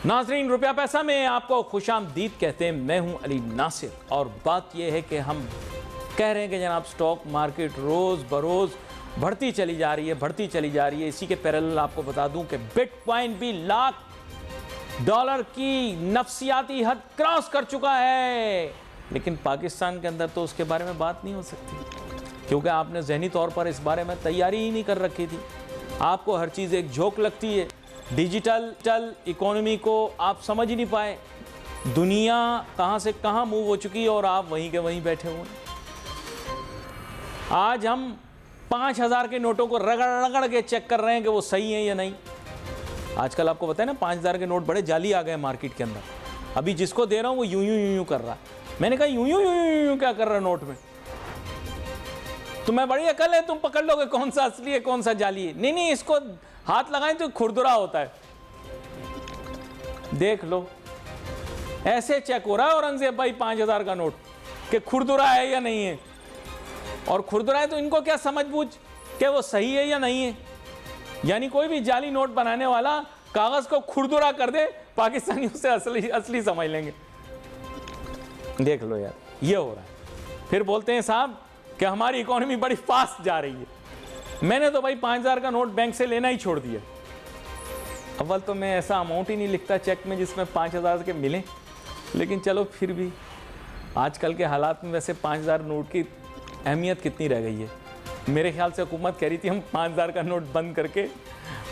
नाज़रीन, रुपया पैसा में आपको खुशामदीद कहते हैं। मैं हूं अली नासिर और बात यह है कि हम कह रहे हैं कि जनाब स्टॉक मार्केट रोज़ बरोज़ बढ़ती चली जा रही है। इसी के पैरेलल आपको बता दूं कि बिटकॉइन भी $1,00,000 की नफसियाती हद क्रॉस कर चुका है। लेकिन पाकिस्तान के अंदर तो उसके बारे में बात नहीं हो सकती, क्योंकि आपने जहनी तौर पर इस बारे में तैयारी ही नहीं कर रखी थी। आपको हर चीज़ एक झोंक लगती है। डिजिटल इकोनॉमी को आप समझ ही नहीं पाए। दुनिया कहां से कहां मूव हो चुकी है और आप वहीं के वहीं बैठे हुए हैं। आज हम 5,000 के नोटों को रगड़ रगड़ के चेक कर रहे हैं कि वो सही है या नहीं। आजकल आपको पता है ना, 5,000 के नोट बड़े जाली आ गए मार्केट के अंदर। अभी जिसको दे रहा हूं वो यूं कर रहा है। मैंने कहा यूं क्या कर रहा है नोट में? तुम्हें बड़ी अकल है, तुम पकड़ लोगे कौन सा असली है कौन सा जाली है। नहीं, इसको हाथ लगाएं तो खुरदुरा होता है। देख लो, ऐसे चेक हो रहा है औरंगजेब भाई 5,000 का नोट कि खुरदुरा है या नहीं है। और खुरदुरा है तो इनको क्या समझ बूझ कि वो सही है या नहीं है। यानी कोई भी जाली नोट बनाने वाला कागज को खुरदुरा कर दे, पाकिस्तानी उसे असली समझ लेंगे। देख लो यार, ये हो रहा है। फिर बोलते हैं साहब कि हमारी इकोनॉमी बड़ी फास्ट जा रही है। मैंने तो भाई 5,000 का नोट बैंक से लेना ही छोड़ दिया। अव्वल तो मैं ऐसा अमाउंट ही नहीं लिखता चेक में जिसमें 5,000 के मिले, लेकिन चलो फिर भी आजकल के हालात में वैसे 5,000 नोट की अहमियत कितनी रह गई है। मेरे ख्याल से हुकूमत कह रही थी हम 5,000 का नोट बंद करके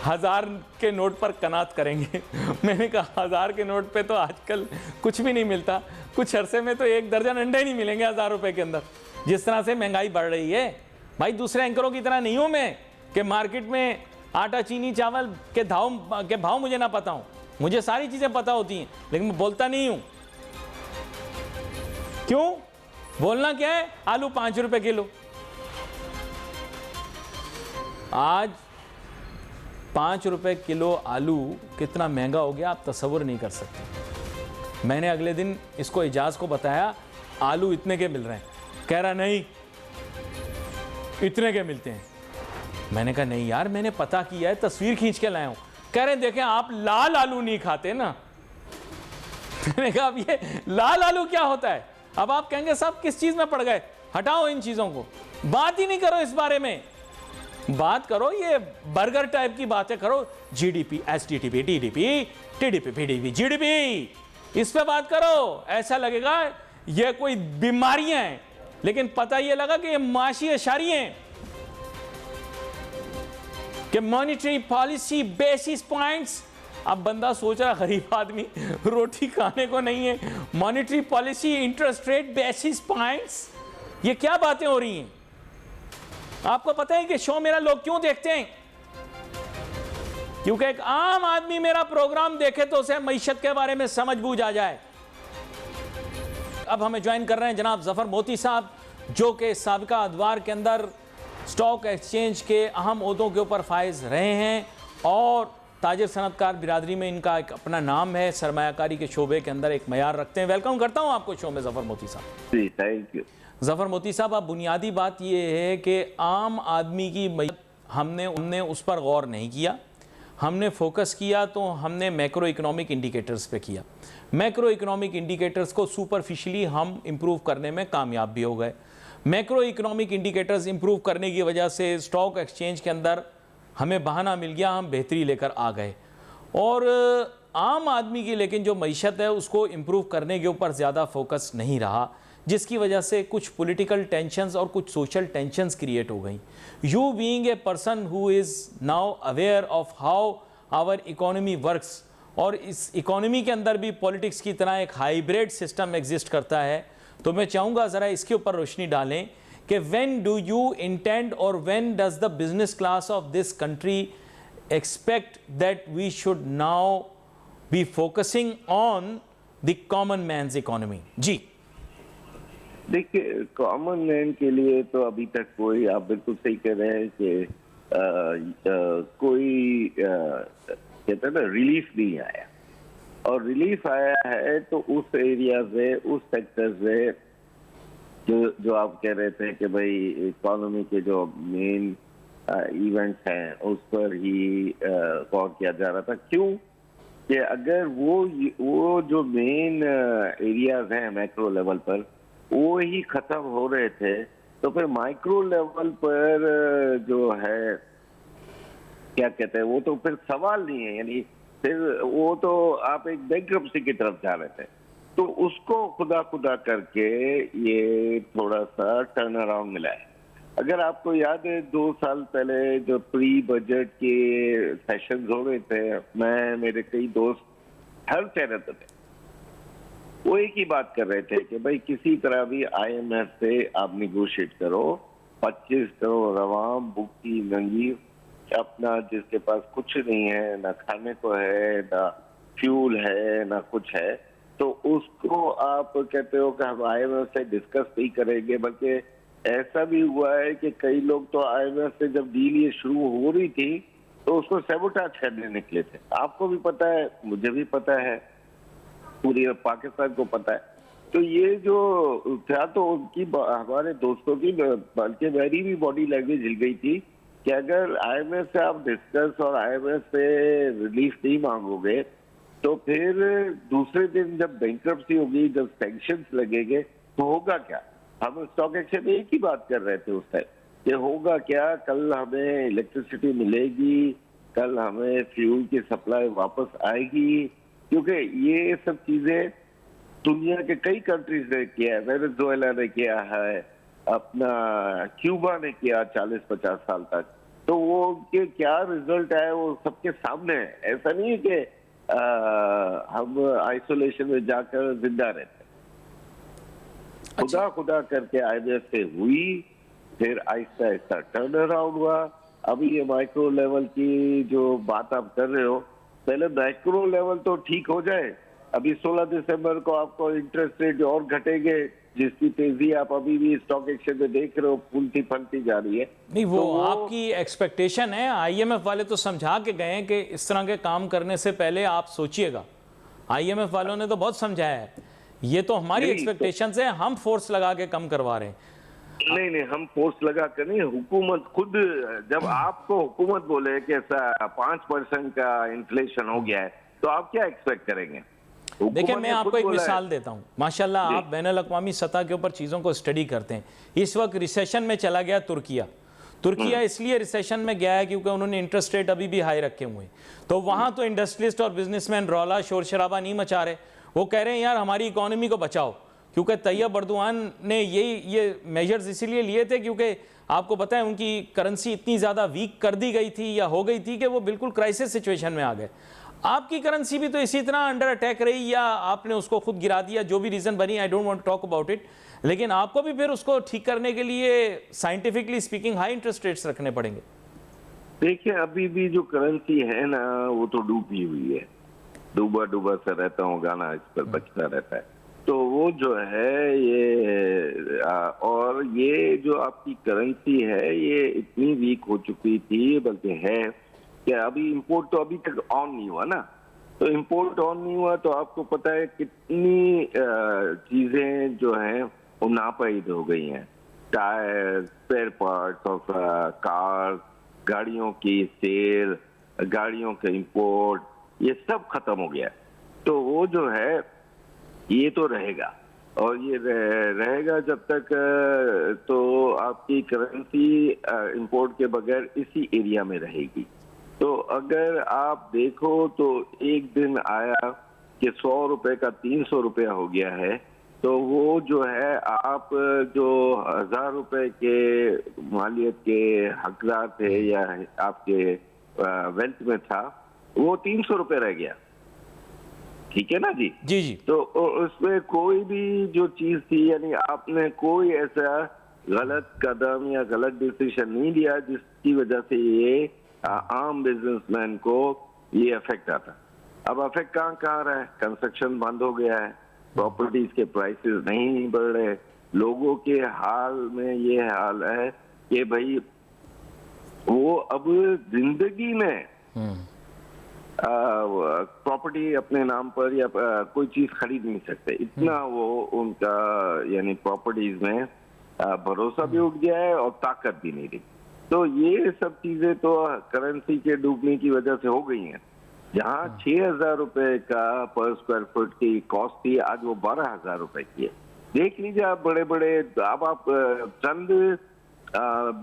1,000 के नोट पर कनात करेंगे। मैंने कहा 1,000 के नोट पे तो आजकल कुछ भी नहीं मिलता। कुछ अरसे में तो 1 दर्जन अंडे नहीं मिलेंगे 1,000 रुपए के अंदर, जिस तरह से महंगाई बढ़ रही है। भाई दूसरे एंकरों की तरह नहीं हूं मैं कि मार्केट में आटा चीनी चावल के भाव मुझे ना पता हो। मुझे सारी चीजें पता होती हैं, लेकिन मैं बोलता नहीं हूं। क्यों बोलना? क्या है? आलू 5 रुपए किलो। आज 5 रुपए किलो आलू कितना महंगा हो गया आप तस्वुर नहीं कर सकते। मैंने अगले दिन इसको इजाज को बताया, आलू इतने के मिल रहे हैं। कह रहा नहीं इतने के मिलते हैं। मैंने कहा नहीं यार, मैंने पता किया है, तस्वीर खींच के लाया हूं। कह रहे देखें आप लाल आलू नहीं खाते ना। मैंने कहा अब ये लाल आलू क्या होता है? अब आप कहेंगे साहब किस चीज में पड़ गए। हटाओ इन चीजों को, बात ही नहीं करो इस बारे में। बात करो ये बर्गर टाइप की बातें करो। GDP, STTP, TDP, TDP, PDP, GDP, इस पे बात करो। ऐसा लगेगा ये कोई बीमारियां हैं, लेकिन पता ये लगा कि ये माशी इशारियां हैं कि मॉनिटरी पॉलिसी बेसिस पॉइंट्स। अब बंदा सोच रहा गरीब आदमी रोटी खाने को नहीं है, monetary policy interest rate basis points, ये क्या बातें हो रही हैं? आपको पता है कि शो मेरा लोग क्यों देखते हैं? क्योंकि एक आम आदमी मेरा प्रोग्राम देखे तो उसे मईशत के बारे में समझ बूझ आ जाए। अब हमें ज्वाइन कर रहे हैं जनाब जफर मोती साहब, जो कि साबिका अदवार के अंदर स्टॉक एक्सचेंज के अहम ओहदों के ऊपर फाइज रहे हैं और ताजिर सनतकार बिरादरी में इनका एक अपना नाम है। सरमायाकारी के शोबे के अंदर एक मयार रखते हैं। वेलकम करता हूं आपको शो में जफर मोती साहब। जी थैंक यू। जफर मोती साहब, अब बुनियादी बात यह है कि आम आदमी की हमने उस पर गौर नहीं किया। हमने फोकस किया तो हमने मैक्रो इकोनॉमिक इंडिकेटर्स पे किया। मैक्रो इकोनॉमिक इंडिकेटर्स को सुपरफिशियली हम इंप्रूव करने में कामयाब भी हो गए। मैक्रो इकोनॉमिक इंडिकेटर्स इंप्रूव करने की वजह से स्टॉक एक्सचेंज के अंदर हमें बहाना मिल गया, हम बेहतरी लेकर आ गए। और आम आदमी की लेकिन जो मईशत है उसको इंप्रूव करने के ऊपर ज़्यादा फोकस नहीं रहा, जिसकी वजह से कुछ पॉलिटिकल टेंशन्स और कुछ सोशल टेंशन्स क्रिएट हो गई। You being a person who is now aware of how our economy works, और इस इकोनॉमी के अंदर भी पॉलिटिक्स की तरह एक हाइब्रिड सिस्टम एग्जिस्ट करता है, तो मैं चाहूँगा ज़रा इसके ऊपर रोशनी डालें कि व्हेन डू यू इंटेंड और when does the business class of this country expect that we should now be focusing on the common man's economy? जी देखिए, कॉमन मैन के लिए तो अभी तक कोई, आप बिल्कुल सही कह रहे हैं कि कोई कहते हैं ना रिलीफ नहीं आया। और रिलीफ आया है तो उस एरिया से, उस सेक्टर से जो आप कह रहे थे कि भाई इकोनॉमी के जो मेन इवेंट्स हैं उस पर ही गौर किया जा रहा था। क्यों? कि अगर वो जो मेन एरियाज हैं मैक्रो लेवल पर वो ही खत्म हो रहे थे, तो फिर माइक्रो लेवल पर जो है क्या कहते हैं, वो तो फिर सवाल नहीं है। यानी फिर वो तो आप एक बैंक्रप्सी की तरफ जा रहे थे, तो उसको खुदा खुदा करके ये थोड़ा सा टर्न अराउंड मिला है। अगर आपको याद है 2 साल पहले जो प्री बजट के सेशंस हो रहे थे, मैं मेरे कई दोस्त हर चैनल पे थे, वो एक ही बात कर रहे थे कि भाई किसी तरह भी आईएमएफ से आप निगोशिएट करो, 25 करोड़ अवाम भूखी नंगी, अपना जिसके पास कुछ नहीं है, ना खाने को है, ना फ्यूल है, ना कुछ है, तो उसको आप कहते हो कि हम आईएमएफ से डिस्कस नहीं करेंगे। बल्कि ऐसा भी हुआ है कि कई लोग तो आईएमएफ से जब डील ये शुरू हो रही थी तो उसको सैबोटाज करने निकले थे। आपको भी पता है, मुझे भी पता है, पूरी पाकिस्तान को पता है। तो ये जो था तो उनकी हमारे दोस्तों की बल्कि मेरी भी बॉडी लैंग्वेज हिल गई थी कि अगर आईएमएफ से आप डिस्कस और आईएमएफ से रिलीफ नहीं मांगोगे तो फिर दूसरे दिन जब बैंक्रप्सी होगी, जब सैंक्शंस लगेंगे, तो होगा क्या। हम स्टॉक एक्सचेंज में एक ही बात कर रहे थे उस टाइम कि होगा क्या, कल हमें इलेक्ट्रिसिटी मिलेगी, कल हमें फ्यूल की सप्लाई वापस आएगी, क्योंकि ये सब चीजें दुनिया के कई कंट्रीज ने किया है। वेनेजुएला ने किया है, अपना क्यूबा ने किया 40-50 साल तक। तो वो के क्या रिजल्ट आए वो सबके सामने है। ऐसा नहीं है कि हम आइसोलेशन में जाकर जिंदा रहते। खुदा खुदा करके आईएमएफ से हुई, फिर आहिस्ता आहिस्ता टर्न अराउंड हुआ। अभी ये माइक्रो लेवल की जो बात आप कर रहे हो, पहले माइक्रो लेवल तो ठीक हो जाए। अभी 16 दिसंबर को आपको इंटरेस्ट रेट और घटेंगे, जिसकी तेजी आप अभी भी स्टॉक एक्सचेंज में देख रहे हो, फूलती फलती जा रही है। नहीं, वो तो आपकी एक्सपेक्टेशन है। आईएमएफ वाले तो समझा के गए हैं कि इस तरह के काम करने से पहले आप सोचिएगा। आईएमएफ वालों ने तो बहुत समझाया है। ये तो हमारी एक्सपेक्टेशंस है, हम फोर्स लगा के कम करवा रहे हैं। नहीं, हम फोर्स लगा कर नहीं, हुकूमत खुद, जब आपको हुकूमत बोले कि ऐसा 5% का इन्फ्लेशन हो गया है, तो आप क्या एक्सपेक्ट करेंगे। देखिए, मैं आपको एक मिसाल देता हूं। माशाल्लाह आप बैनुल-अक़वामी सतह के ऊपर चीज़ों को स्टडी करते हैं। इस वक्त रिसेशन में चला गया तुर्किया इसलिए रिसेशन में गया है क्योंकि उन्होंने इंटरेस्ट रेट अभी भी हाई रखे हुए हैं। तो वहां तो इंडस्ट्रियलिस्ट और बिजनेसमैन रौला शोर शराबा नहीं मचा रहे। वो कह रहे हैं यार हमारी इकोनॉमी को बचाओ, क्योंकि तैयब अर्दोआन ने ये मेजर्स इसीलिए लिए थे क्योंकि आपको पता है उनकी करेंसी इतनी ज़्यादा वीक कर दी गई थी या हो गई थी कि वो बिल्कुल क्राइसिस सिचुएशन में आ गए। आपकी करेंसी भी तो इसी तरह अंडर अटैक रही, या आपने उसको खुद गिरा दिया, जो भी रीज़न बनी, I don't want to talk about it. लेकिन आपको भी फिर उसको ठीक करने के लिए scientifically speaking high interest rates रखने पड़ेंगे। देखिए, अभी भी जो करेंसी है ना वो तो डूबी हुई है, डूबा डूबा सा रहता हूँ, गाना इस पर बचता रहता है। तो वो जो है ये और ये जो आपकी करेंसी है ये इतनी वीक हो चुकी थी, बल्कि है कि अभी इंपोर्ट तो अभी तक ऑन नहीं हुआ ना। तो इंपोर्ट ऑन नहीं हुआ तो आपको पता है कितनी चीजें जो हैं वो नापायद हो गई हैं। Tyre, spare parts of car, गाड़ियों की सेल, गाड़ियों का इंपोर्ट, ये सब खत्म हो गया। तो वो जो है ये तो रहेगा, और ये रहेगा जब तक तो आपकी करेंसी इंपोर्ट के बगैर इसी एरिया में रहेगी। तो अगर आप देखो तो एक दिन आया कि 100 रुपए का 300 रुपया हो गया है, तो वो जो है आप जो 1000 रुपए के मालियत के हकदार थे या आपके वेल्थ में था, वो 300 रुपए रह गया। ठीक है ना जी। जी। तो उसमें कोई भी जो चीज थी, यानी आपने कोई ऐसा गलत कदम या गलत डिसीजन नहीं लिया जिसकी वजह से ये आम बिजनेसमैन को ये अफेक्ट आता। अब अफेक्ट कहाँ रहा है, कंस्ट्रक्शन बंद हो गया है, प्रॉपर्टीज के प्राइसेस नहीं बढ़ रहे, लोगों के हाल में ये हाल है कि भाई वो अब जिंदगी में प्रॉपर्टी अपने नाम पर या कोई चीज खरीद नहीं सकते, इतना वो उनका यानी प्रॉपर्टीज में भरोसा भी उठ गया है और ताकत भी नहीं रही। तो ये सब चीजें तो करेंसी के डूबने की वजह से हो गई हैं। जहाँ 6,000 रुपए का पर स्क्वायर फुट की कॉस्ट थी, आज वो 12,000 रुपए की है। देख लीजिए आप, बड़े बड़े, अब आप चंद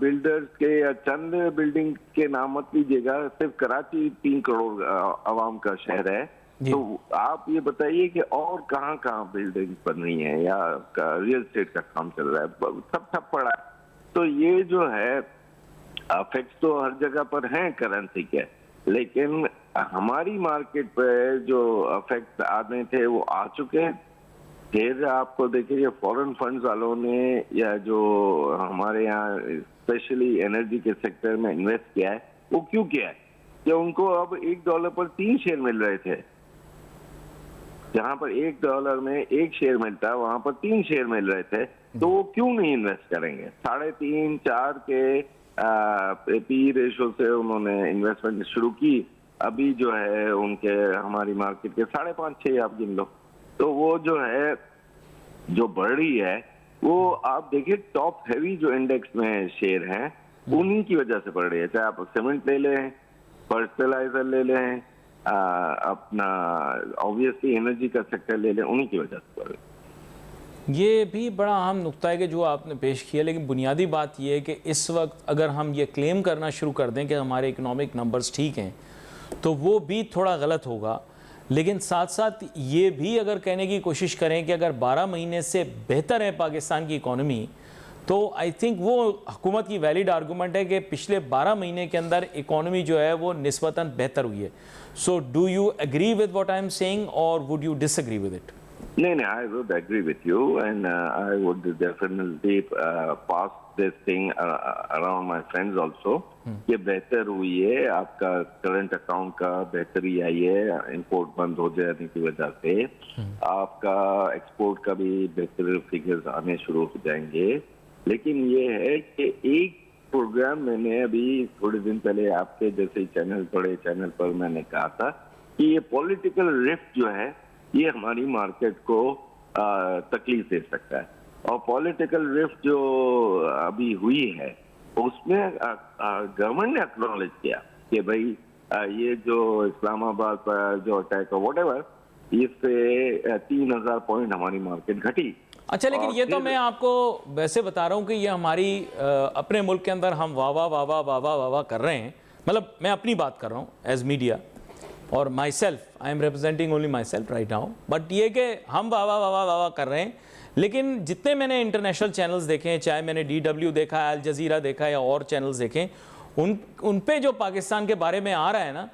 बिल्डर्स के या चंद बिल्डिंग के नाम मत लीजिएगा। सिर्फ कराची 3 करोड़ आवाम का शहर है, जी। तो आप ये बताइए कि और कहाँ कहाँ बिल्डिंग बन रही हैं या रियल एस्टेट का काम चल रहा है, सब ठप पड़ा है। तो ये जो है इफेक्ट्स तो हर जगह पर हैं करेंसी के, लेकिन हमारी मार्केट पे जो इफेक्ट आने थे वो आ चुके हैं। फिर आपको देखिए फॉरेन फंड्स वालों ने या जो हमारे यहाँ स्पेशली एनर्जी के सेक्टर में इन्वेस्ट किया है, वो क्यों किया है कि उनको अब $1 पर 3 शेयर मिल रहे थे। जहां पर $1 में 1 शेयर मिलता, वहां पर 3 शेयर मिल रहे थे, तो वो क्यों नहीं इन्वेस्ट करेंगे। 3.5-4 के पी रेशो से उन्होंने इन्वेस्टमेंट शुरू की। अभी जो है उनके हमारी मार्केट के 5.5-6 आप गिन लो, तो वो जो है जो बढ़ रही है वो आप देखिए टॉप हैवी जो इंडेक्स में शेयर हैं उन्हीं की वजह से बढ़ रही है। चाहे आप सीमेंट ले लें, फर्टिलाइजर ले लें, अपना ऑब्वियसली एनर्जी का सेक्टर ले लें, उन्हीं की वजह से बढ़ रही है। ये भी बड़ा अहम नुक्ता है कि जो आपने पेश किया, लेकिन बुनियादी बात यह है कि इस वक्त अगर हम ये क्लेम करना शुरू कर दें कि हमारे इकोनॉमिक नंबर्स ठीक हैं, तो वो भी थोड़ा गलत होगा। लेकिन साथ साथ ये भी अगर कहने की कोशिश करें कि अगर 12 महीने से बेहतर है पाकिस्तान की इकोनॉमी, तो आई थिंक वो हुकूमत की वैलिड आर्गूमेंट है कि पिछले 12 महीने के अंदर इकोनॉमी जो है वो निस्बतन बेहतर हुई है। So do you agree with what I am saying और would you disagree with it? No, I would agree with you, and I would definitely pass this thing around my friends also. ये बेहतर हुई है, आपका current account का बेहतरी आई है, import बंद हो जाने की वजह से आपका एक्सपोर्ट का भी बेहतर फिगर्स आने शुरू हो जाएंगे। लेकिन ये है कि एक प्रोग्राम मैंने अभी थोड़े दिन पहले आपके जैसे चैनल, बड़े चैनल पर मैंने कहा था कि ये पॉलिटिकल रिफ्ट जो है ये हमारी मार्केट को तकलीफ दे सकता है। और पॉलिटिकल रिफ्ट जो अभी हुई है उसमें गवर्नमेंट ने एक्नॉलेज किया कि भाई ये जो इस्लामाबाद पर जो अटैक है व्हाटएवर, इससे 3,000 पॉइंट हमारी मार्केट घटी। अच्छा, लेकिन ये तो मैं आपको वैसे बता रहा हूँ कि ये हमारी अपने मुल्क के अंदर हम वाह वाह वाह वाह वाह वाह वाह कर रहे हैं। मतलब मैं अपनी बात कर रहा हूँ एज मीडिया, और my self, I am representing only my self right now. But ये कि हम वाह वाह वाह वाह वाह कर रहे हैं, लेकिन जितने मैंने इंटरनेशनल चैनल्स देखे हैं, चाहे मैंने DW देखा है, अल जजीरा देखा है या और चैनल्स देखें, उन पे जो पाकिस्तान के बारे में आ रहा है ना,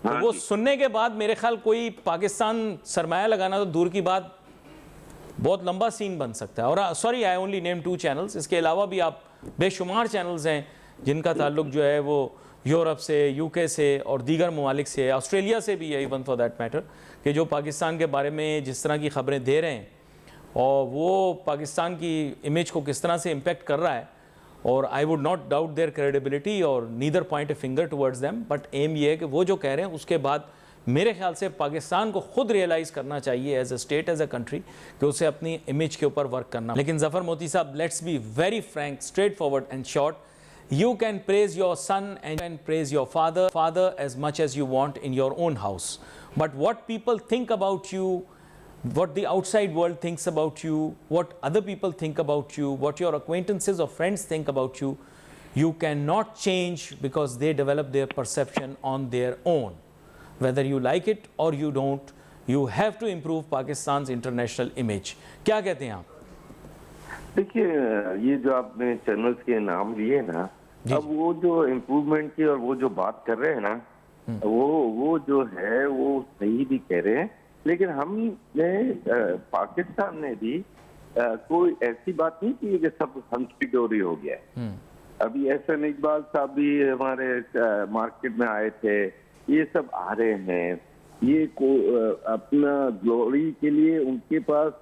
तो वो सुनने के बाद मेरे ख्याल कोई पाकिस्तान सरमाया लगाना तो दूर की बात, बहुत लंबा सीन बन सकता है। और sorry, I only name 2 channels, इसके अलावा भी आप बेशुमार चैनल्स हैं जिनका ताल्लुक जो है वो यूरोप से, UK से और दीगर ममालिक से, ऑस्ट्रेलिया से भी है इवन फॉर दैट मैटर, कि जो पाकिस्तान के बारे में जिस तरह की खबरें दे रहे हैं और वो पाकिस्तान की इमेज को किस तरह से इम्पेक्ट कर रहा है। और I would not doubt their credibility और neither point a finger towards them, but um ये है कि वो जो कह रहे हैं उसके बाद मेरे ख्याल से पाकिस्तान को खुद रियलाइज़ करना चाहिए as a state, as a country, कि उसे अपनी इमेज के ऊपर वर्क करना। लेकिन ज़फ़र मोती साहब, let's be very Frank, straight forward and short. You can praise your son and you can praise your father as much as you want in your own house. But what people think about you, what the outside world thinks about you, what other people think about you, what your acquaintances or friends think about you, you cannot change because they develop their perception on their own. Whether you like it or you don't, you have to improve Pakistan's international image. क्या कहते हैं आप? देखिए, ये जो आपने channels के नाम लिए ना, अब वो जो इम्प्रूवमेंट की और वो जो बात कर रहे हैं ना, वो जो है वो सही भी कह रहे हैं। लेकिन हमने पाकिस्तान ने भी कोई ऐसी बात नहीं की कि सब हंसी डोरी हो गया है। अभी एहसन इकबाल साहब भी हमारे मार्केट में आए थे, ये सब आ रहे हैं। ये अपना ग्लोरी के लिए उनके पास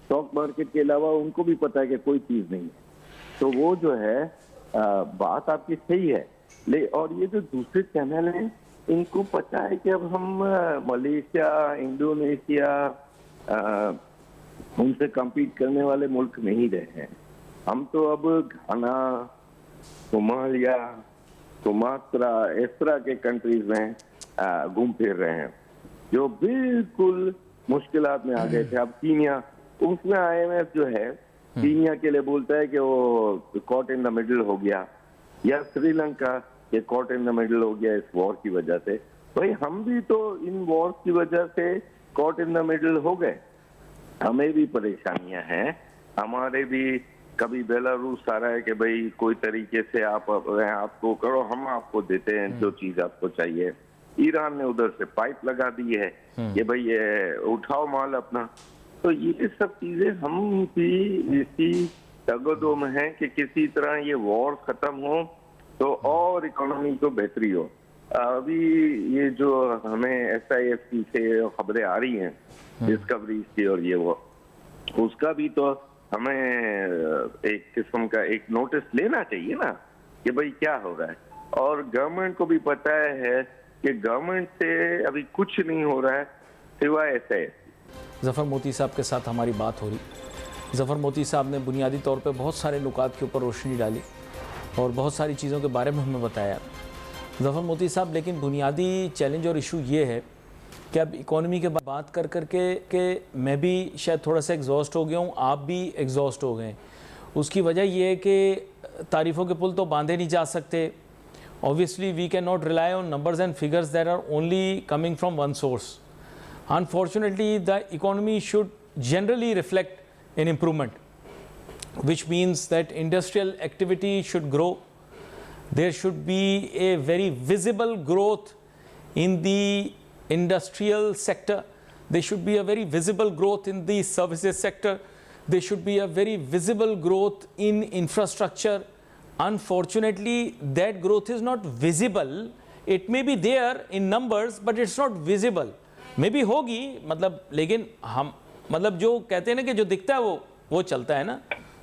स्टॉक मार्केट के अलावा उनको भी पता है कि कोई चीज नहीं है। तो वो जो है बात आपकी सही है। और ये जो दूसरे चैनल हैं, इनको पता है कि अब हम मलेशिया, इंडोनेशिया उनसे कम्पीट करने वाले मुल्क नहीं रहे हैं। हम तो अब घाना, सोमालिया, सुमात्रा, इस तरह के कंट्रीज में घूम फिर रहे हैं जो बिल्कुल मुश्किलात में आ गए थे। अब कीनिया, उसमें IMF जो है कीनिया के लिए बोलता है कि वो कॉट इन द मिडिल हो गया, या श्रीलंका ये कॉट इन द मिडिल हो गया इस वॉर की वजह से। भाई हम भी तो इन वॉर की वजह से कॉट इन द मिडिल हो गए, हमें भी परेशानियां हैं। हमारे भी कभी बेलारूस आ रहा है कि भाई कोई तरीके से आप आपको करो, हम आपको देते हैं जो चीज आपको चाहिए। ईरान ने उधर से पाइप लगा दी है कि भाई ये उठाओ माल अपना। तो ये सब चीजें हम भी इसी तगदो में हैं कि किसी तरह ये वॉर खत्म हो तो और इकोनॉमी को बेहतरी हो। अभी ये जो हमें SIFC से खबरें आ रही हैं डिस्कवरी की और ये वो, उसका भी तो हमें एक किस्म का एक नोटिस लेना चाहिए ना कि भाई क्या हो रहा है। और गवर्नमेंट को भी पता है कि गवर्नमेंट से अभी कुछ नहीं हो रहा है सिवाय SIFC। ज़फ़र मोती साहब के साथ हमारी बात हो रही। ज़फ़र मोती साहब ने बुनियादी तौर पे बहुत सारे नुकात के ऊपर रोशनी डाली और बहुत सारी चीज़ों के बारे में हमें बताया। ज़फ़र मोती साहब, लेकिन बुनियादी चैलेंज और इशू ये है कि अब इकोनॉमी के बात कर के मैं भी शायद थोड़ा सा एग्जॉस्ट हो गया हूँ, आप भी एग्जॉस्ट हो गए। उसकी वजह ये है कि तारीफ़ों के पुल तो बांधे नहीं जा सकते। Obviously we can not rely on numbers and figures that are only coming from one source. Unfortunately, the economy should generally reflect an improvement, which means that industrial activity should grow. There should be a very visible growth in the industrial sector. There should be a very visible growth in the services sector. There should be a very visible growth in infrastructure. Unfortunately, that growth is not visible. It may be there in numbers, but it's not visible. मे भी होगी, मतलब, लेकिन हम मतलब जो कहते हैं ना कि जो दिखता है वो चलता है ना,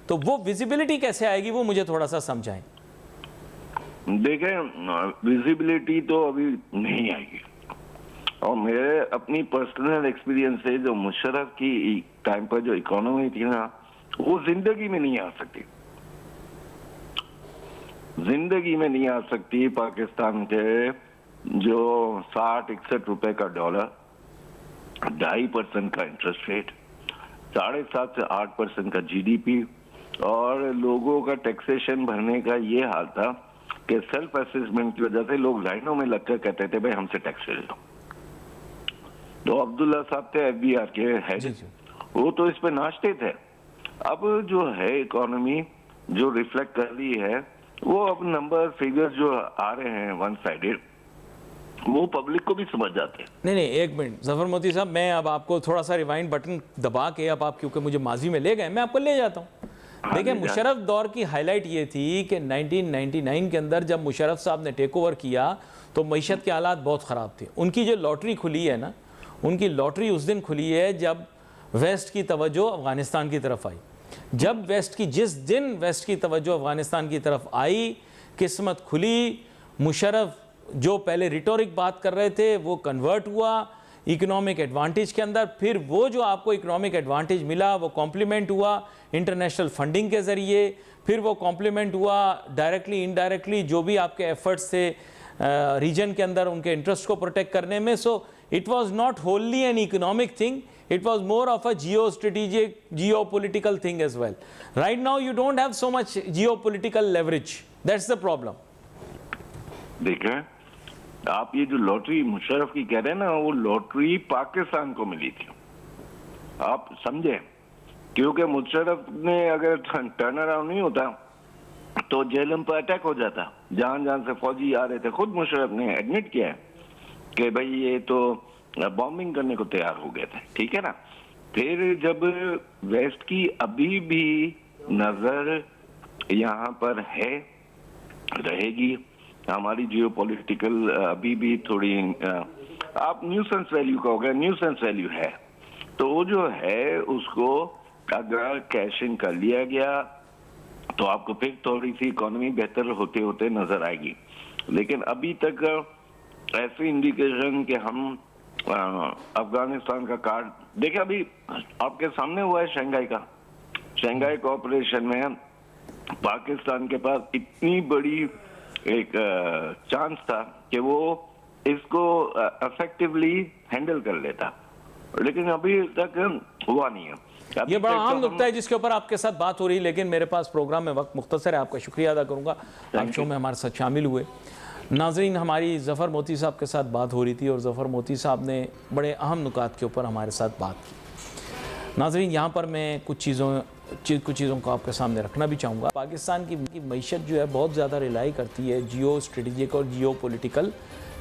तो वो विजिबिलिटी कैसे आएगी वो मुझे थोड़ा सा समझाएं। देखें, विजिबिलिटी तो अभी नहीं आएगी, और मेरे अपनी पर्सनल एक्सपीरियंस से जो मुशर्रफ की टाइम पर जो इकोनॉमी थी ना, वो जिंदगी में नहीं आ सकती, जिंदगी में नहीं आ सकती। पाकिस्तान के जो 60-61 रुपए का डॉलर, 2.5% का इंटरेस्ट रेट, 7.5 से 8% का GDP, और लोगों का टैक्सेशन भरने का ये हाल था कि सेल्फ असेसमेंट की वजह से लोग लाइनों में लगकर कहते थे भाई हमसे टैक्स ले लो। तो अब्दुल्ला साहब थे FBR के हेड, वो तो इस पे नाचते थे। अब जो है इकोनॉमी जो रिफ्लेक्ट कर रही है, वो अब नंबर फिगर जो आ रहे हैं वन साइडेड, वो पब्लिक को भी समझ जाते हैं। नहीं, एक मिनट ज़फ़र मोती साहब, मैं अब आपको थोड़ा सा रिवाइंड बटन दबा के, अब आप क्योंकि मुझे माजी में ले गए, मैं आपको ले जाता हूँ। देखिए, मुशर्रफ दौर की हाईलाइट ये थी कि 1999 के अंदर जब मुशर्रफ साहब ने टेक ओवर किया तो मईशत के हालात बहुत ख़राब थे। उनकी जो लॉटरी खुली है ना, उनकी लॉटरी उस दिन खुली है जब वेस्ट की तवज्जो अफ़गानिस्तान की तरफ आई। जब जिस दिन वेस्ट की तवज्जो अफ़गानिस्तान की तरफ आई, किस्मत खुली। मुशर्रफ जो पहले रिटोरिक बात कर रहे थे वो कन्वर्ट हुआ इकोनॉमिक एडवांटेज के अंदर। फिर वो जो आपको इकोनॉमिक एडवांटेज मिला वो कॉम्प्लीमेंट हुआ इंटरनेशनल फंडिंग के ज़रिए, फिर वो कॉम्प्लीमेंट हुआ डायरेक्टली इनडायरेक्टली जो भी आपके एफर्ट्स थे रीजन के अंदर उनके इंटरेस्ट को प्रोटेक्ट करने में। So it was not होनली an economic thing, it was more of a geostrategic, geopolitical thing as well. Right now you don't have so much geopolitical leverage. That's the problem. देखें, आप ये जो lottery Musharraf की कह रहे हैं ना, वो लॉटरी पाकिस्तान को मिली थी, आप समझे। क्योंकि मुशर्रफ ने अगर टर्न अराउंड नहीं होता तो जेलम पर अटैक हो जाता, जहां से फौजी आ रहे थे। खुद मुशर्रफ ने एडमिट किया है कि भाई ये तो बॉम्बिंग करने को तैयार हो गए थे, ठीक है ना। फिर जब वेस्ट की अभी भी नजर यहाँ पर है, रहेगी, हमारी जियोपॉलिटिकल अभी भी थोड़ी आप न्यूसेंस वैल्यू कहोगे, न्यूसेंस वैल्यू है, तो वो जो है उसको अगर कैशिंग कर लिया गया तो आपको फिर थोड़ी सी इकोनॉमी बेहतर होते होते नजर आएगी। लेकिन अभी तक ऐसे इंडिकेशन कि हम अफगानिस्तान का कार्ड देखिए, अभी आपके सामने हुआ है शंघाई कोऑपरेशन में पाकिस्तान के पास इतनी बड़ी एक चांस था कि वो इसको इफेक्टिवली हैंडल कर लेता, लेकिन अभी तक हुआ नहीं है। ये बड़ा अहम नुकता है जिसके ऊपर आपके साथ बात हो रही है, लेकिन मेरे पास प्रोग्राम में वक्त मुख्तसर है। आपका शुक्रिया अदा करूंगा आप शो में हमारे साथ शामिल हुए। नाजरीन, हमारी ज़फ़र मोती साहब के साथ बात हो रही थी और ज़फ़र मोती साहब ने बड़े अहम नुकात के ऊपर हमारे साथ बात की। नाजरीन, यहाँ पर मैं कुछ चीज़ों को आपके सामने रखना भी चाहूँगा। पाकिस्तान की मईशत जो है बहुत ज़्यादा रिलाई करती है जियो स्ट्रेटजिक और जियो पॉलिटिकल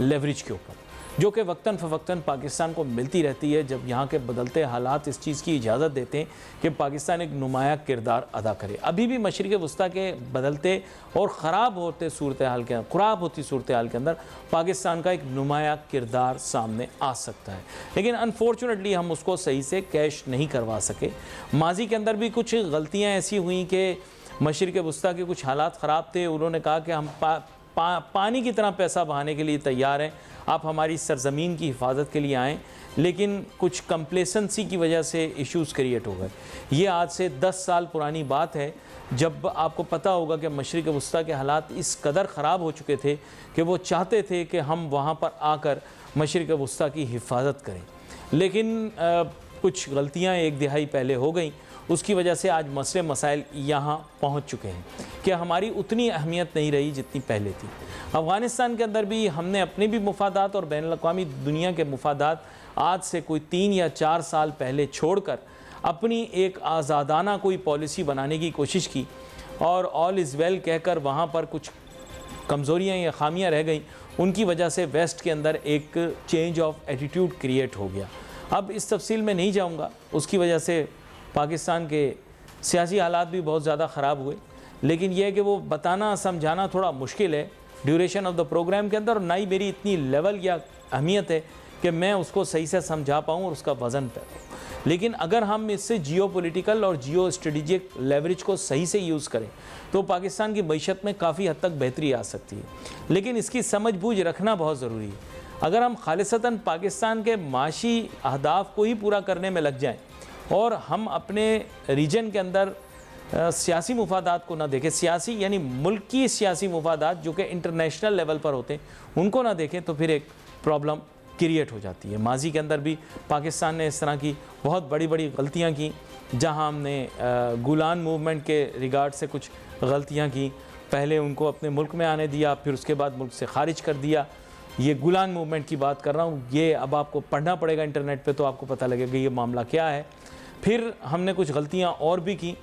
लेवरेज के ऊपर, जो कि वक्तन फ़वक्तन पाकिस्तान को मिलती रहती है जब यहाँ के बदलते हालात इस चीज़ की इजाज़त देते हैं कि पाकिस्तान एक नुमाया किरदार अदा करे। अभी भी मशरिक़ वस्ता के बदलते और ख़राब होती सूरत हाल के अंदर पाकिस्तान का एक नुमाया किरदार सामने आ सकता है, लेकिन अनफॉर्चुनेटली हम उसको सही से कैश नहीं करवा सके। माजी के अंदर भी कुछ गलतियाँ ऐसी हुई कि मशरिक़ वस्ता के कुछ हालात ख़राब थे, उन्होंने कहा कि हम पानी की तरह पैसा बहाने के लिए तैयार हैं, आप हमारी सरज़मीन की हिफाजत के लिए आएँ, लेकिन कुछ कंप्लेसेंसी की वजह से इश्यूज़ क्रिएट हो गए। ये आज से 10 साल पुरानी बात है, जब आपको पता होगा कि मशरिक़ वस्ता के हालात इस कदर ख़राब हो चुके थे कि वो चाहते थे कि हम वहाँ पर आकर मशरिक़ वस्ता की हिफाजत करें, लेकिन कुछ गलतियाँ एक दिहाई पहले हो गई, उसकी वजह से आज मसले मसाइल यहाँ पहुँच चुके हैं कि हमारी उतनी अहमियत नहीं रही जितनी पहले थी। अफ़गानिस्तान के अंदर भी हमने अपने भी मुफादात और बैनुल-अक़वामी दुनिया के मुफादात आज से कोई 3 या 4 साल पहले छोड़कर अपनी एक आज़ादाना कोई पॉलिसी बनाने की कोशिश की और ऑल इज़ वेल कहकर वहाँ पर कुछ कमज़ोरियाँ या ख़ामियाँ रह गई, उनकी वजह से वेस्ट के अंदर एक चेंज ऑफ एटीट्यूड क्रिएट हो गया। अब इस तफसील में नहीं जाऊँगा, उसकी वजह से पाकिस्तान के सियासी हालात भी बहुत ज़्यादा ख़राब हुए, लेकिन यह है कि वो बताना समझाना थोड़ा मुश्किल है ड्यूरेशन ऑफ द प्रोग्राम के अंदर, और ना ही मेरी इतनी लेवल या अहमियत है कि मैं उसको सही से समझा पाऊँ और उसका वज़न पाऊँ। लेकिन अगर हम इससे जियो पॉलिटिकल और जियो स्ट्रेटजिक लेवरेज को सही से यूज़ करें तो पाकिस्तान की मईशत में काफ़ी हद तक बेहतरी आ सकती है, लेकिन इसकी समझ बूझ रखना बहुत ज़रूरी है। अगर हम खालिसतन पाकिस्तान के माशी अहदाफ को ही पूरा करने में लग जाएँ और हम अपने रीजन के अंदर सियासी मुफादात को ना देखें, सियासी यानी मुल्क की सियासी मुफादात जो कि इंटरनेशनल लेवल पर होते हैं उनको ना देखें, तो फिर एक प्रॉब्लम क्रिएट हो जाती है। माजी के अंदर भी पाकिस्तान ने इस तरह की बहुत बड़ी बड़ी गलतियां की, जहां हमने गुलान मूवमेंट के रिगार्ड से कुछ गलतियां की। पहले उनको अपने मुल्क में आने दिया, फिर उसके बाद मुल्क से खारिज कर दिया। ये गुलान मूवमेंट की बात कर रहा हूँ, ये अब आपको पढ़ना पड़ेगा इंटरनेट पे तो आपको पता लगेगा ये मामला क्या है। फिर हमने कुछ गलतियाँ और भी की,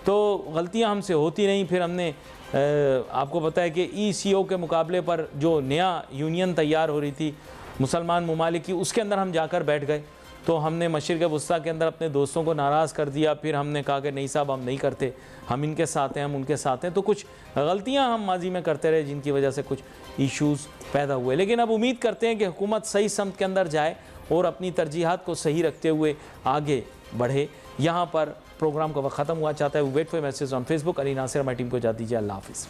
तो गलतियाँ हमसे होती नहीं। फिर हमने आपको पता है कि ECO के मुकाबले पर जो नया यूनियन तैयार हो रही थी मुसलमान ममालिक की, उसके अंदर हम जाकर बैठ गए, तो हमने मशरिक़ वस्ता के अंदर अपने दोस्तों को नाराज़ कर दिया। फिर हमने कहा कि नहीं साहब, हम नहीं करते, हम इनके साथ हैं, हम उनके साथ हैं। तो कुछ गलतियां हम माजी में करते रहे जिनकी वजह से कुछ इश्यूज़ पैदा हुए, लेकिन अब उम्मीद करते हैं कि हुकूमत सही समत के अंदर जाए और अपनी तरजीहात को सही रखते हुए आगे बढ़े। यहाँ पर प्रोग्राम का वक्त ख़त्म हुआ। चाहता है wait for message on Facebook. Ali Nasir हमारी टीम को इजाज़त दीजिए। अल्लाह हाफ़िज़।